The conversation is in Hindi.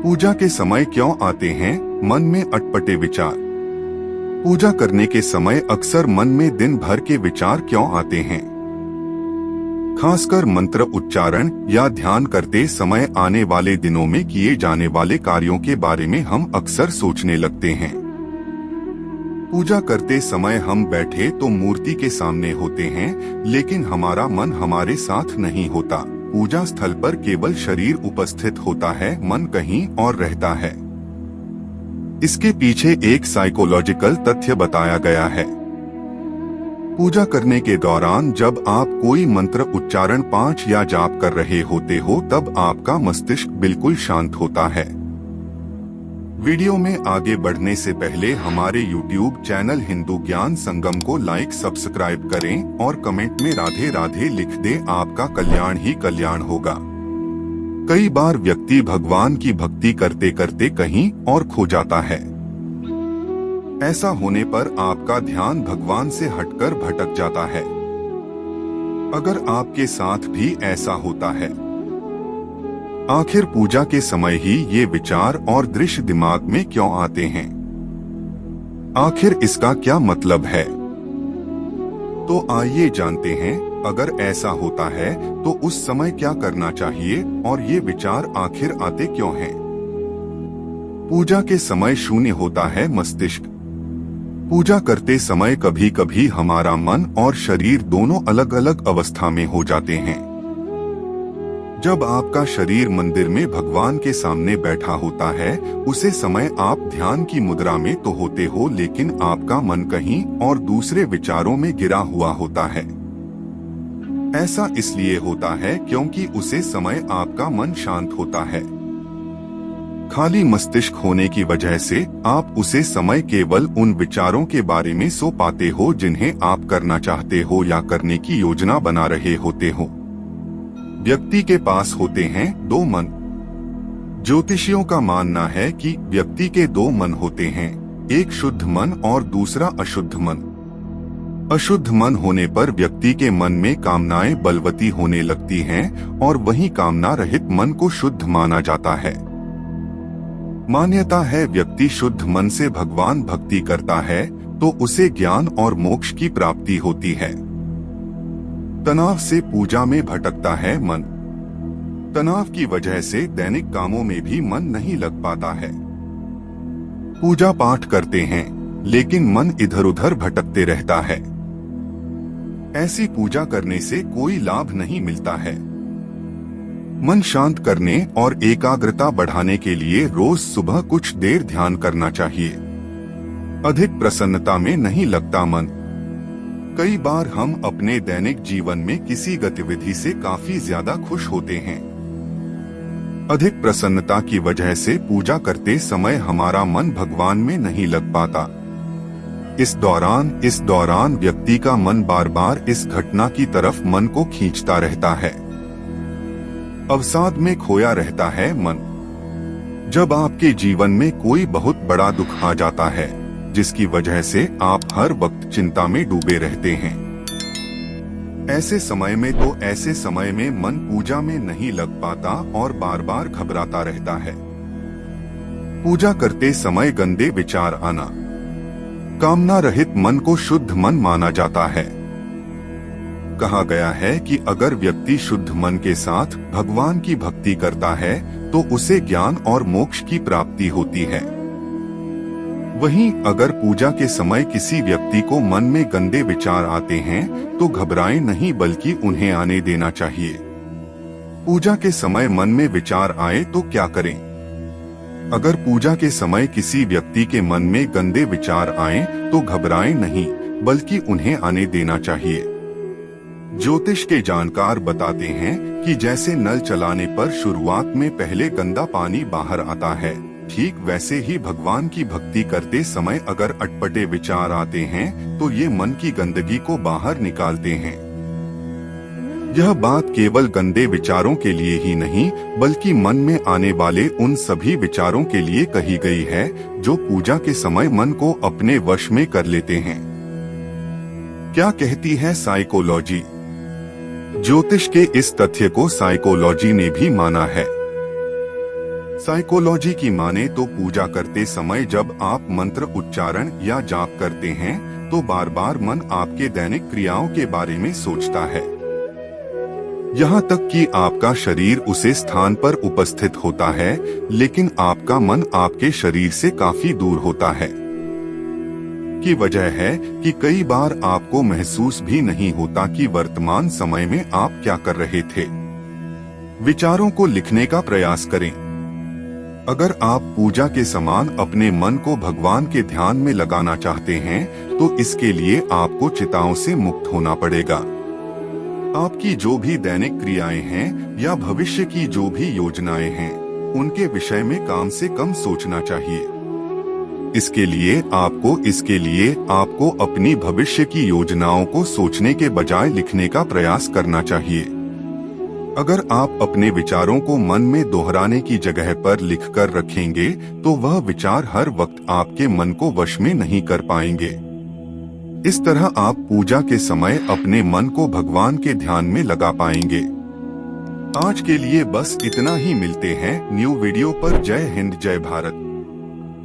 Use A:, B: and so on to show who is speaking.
A: पूजा के समय क्यों आते हैं मन में अटपटे विचार? पूजा करने के समय अक्सर मन में दिन भर के विचार क्यों आते हैं? खासकर मंत्र उच्चारण या ध्यान करते समय आने वाले दिनों में किए जाने वाले कार्यों के बारे में हम अक्सर सोचने लगते हैं। पूजा करते समय हम बैठे तो मूर्ति के सामने होते हैं, लेकिन हमारा मन हमारे साथ नहीं होता। पूजा स्थल पर केवल शरीर उपस्थित होता है, मन कहीं और रहता है। इसके पीछे एक साइकोलॉजिकल तथ्य बताया गया है। पूजा करने के दौरान जब आप कोई मंत्र उच्चारण पाठ या जाप कर रहे होते हो, तब आपका मस्तिष्क बिल्कुल शांत होता है। वीडियो में आगे बढ़ने से पहले हमारे YouTube चैनल हिंदू ज्ञान संगम को लाइक सब्सक्राइब करें और कमेंट में राधे राधे लिख दें। आपका कल्याण ही कल्याण होगा। कई बार व्यक्ति भगवान की भक्ति करते करते कहीं और खो जाता है। ऐसा होने पर आपका ध्यान भगवान से हटकर भटक जाता है। अगर आपके साथ भी ऐसा होता है, आखिर पूजा के समय ही ये विचार और दृश्य दिमाग में क्यों आते हैं? आखिर इसका क्या मतलब है? तो आइए जानते हैं। अगर ऐसा होता है तो उस समय क्या करना चाहिए और ये विचार आखिर आते क्यों हैं? पूजा के समय शून्य होता है मस्तिष्क। पूजा करते समय कभी कभी हमारा मन और शरीर दोनों अलग अलग अवस्था में हो जाते हैं। जब आपका शरीर मंदिर में भगवान के सामने बैठा होता है, उसे समय आप ध्यान की मुद्रा में तो होते हो, लेकिन आपका मन कहीं और दूसरे विचारों में गिरा हुआ होता है। ऐसा इसलिए होता है क्योंकि उसे समय आपका मन शांत होता है। खाली मस्तिष्क होने की वजह से आप उसे समय केवल उन विचारों के बारे में सो पाते हो जिन्हें आप करना चाहते हो या करने की योजना बना रहे होते हो। व्यक्ति के पास होते हैं दो मन। ज्योतिषियों का मानना है कि व्यक्ति के दो मन होते हैं, एक शुद्ध मन और दूसरा अशुद्ध मन। अशुद्ध मन होने पर व्यक्ति के मन में कामनाएं बलवती होने लगती हैं और वहीं कामना रहित मन को शुद्ध माना जाता है। मान्यता है व्यक्ति शुद्ध मन से भगवान भक्ति करता है तो उसे ज्ञान और मोक्ष की प्राप्ति होती है। तनाव से पूजा में भटकता है मन। तनाव की वजह से दैनिक कामों में भी मन नहीं लग पाता है। पूजा पाठ करते हैं लेकिन मन इधर उधर भटकते रहता है। ऐसी पूजा करने से कोई लाभ नहीं मिलता है। मन शांत करने और एकाग्रता बढ़ाने के लिए रोज सुबह कुछ देर ध्यान करना चाहिए। अधिक प्रसन्नता में नहीं लगता मन। कई बार हम अपने दैनिक जीवन में किसी गतिविधि से काफी ज्यादा खुश होते हैं। अधिक प्रसन्नता की वजह से पूजा करते समय हमारा मन भगवान में नहीं लग पाता। इस दौरान व्यक्ति का मन बार बार इस घटना की तरफ मन को खींचता रहता है। अवसाद में खोया रहता है मन। जब आपके जीवन में कोई बहुत बड़ा दुख आ जाता है जिसकी वजह से आप हर वक्त चिंता में डूबे रहते हैं, ऐसे समय में मन पूजा में नहीं लग पाता और बार बार घबराता रहता है। पूजा करते समय गंदे विचार आना। कामना रहित मन को शुद्ध मन माना जाता है। कहा गया है कि अगर व्यक्ति शुद्ध मन के साथ भगवान की भक्ति करता है तो उसे ज्ञान और मोक्ष की प्राप्ति होती है। वहीं अगर पूजा के समय किसी व्यक्ति को मन में गंदे विचार आते हैं तो घबराएं नहीं, बल्कि उन्हें आने देना चाहिए। पूजा के समय मन में विचार आए तो क्या करें? अगर पूजा के समय किसी व्यक्ति के मन में गंदे विचार आए तो घबराएं नहीं, बल्कि उन्हें आने देना चाहिए। ज्योतिष के जानकार बताते हैं कि जैसे नल चलाने पर शुरुआत में पहले गंदा पानी बाहर आता है, ठीक वैसे ही भगवान की भक्ति करते समय अगर अटपटे विचार आते हैं तो ये मन की गंदगी को बाहर निकालते हैं। यह बात केवल गंदे विचारों के लिए ही नहीं, बल्कि मन में आने वाले उन सभी विचारों के लिए कही गई है जो पूजा के समय मन को अपने वश में कर लेते हैं। क्या कहती है साइकोलॉजी? ज्योतिष के इस तथ्य को साइकोलॉजी ने भी माना है। साइकोलॉजी की माने तो पूजा करते समय जब आप मंत्र उच्चारण या जाप करते हैं तो बार बार मन आपके दैनिक क्रियाओं के बारे में सोचता है। यहाँ तक कि आपका शरीर उसे स्थान पर उपस्थित होता है, लेकिन आपका मन आपके शरीर से काफी दूर होता है। की वजह है कि कई बार आपको महसूस भी नहीं होता कि वर्तमान समय में आप क्या कर रहे थे। विचारों को लिखने का प्रयास करें। अगर आप पूजा के समान अपने मन को भगवान के ध्यान में लगाना चाहते हैं, तो इसके लिए आपको चिंताओं से मुक्त होना पड़ेगा। आपकी जो भी दैनिक क्रियाएं हैं या भविष्य की जो भी योजनाएं हैं, उनके विषय में कम से कम सोचना चाहिए। इसके लिए आपको अपनी भविष्य की योजनाओं को सोचने के बजाय लिखने का प्रयास करना चाहिए। अगर आप अपने विचारों को मन में दोहराने की जगह पर लिखकर रखेंगे, तो वह विचार हर वक्त आपके मन को वश में नहीं कर पाएंगे। इस तरह आप पूजा के समय अपने मन को भगवान के ध्यान में लगा पाएंगे। आज के लिए बस इतना ही। मिलते हैं न्यू वीडियो पर। जय हिंद, जय भारत।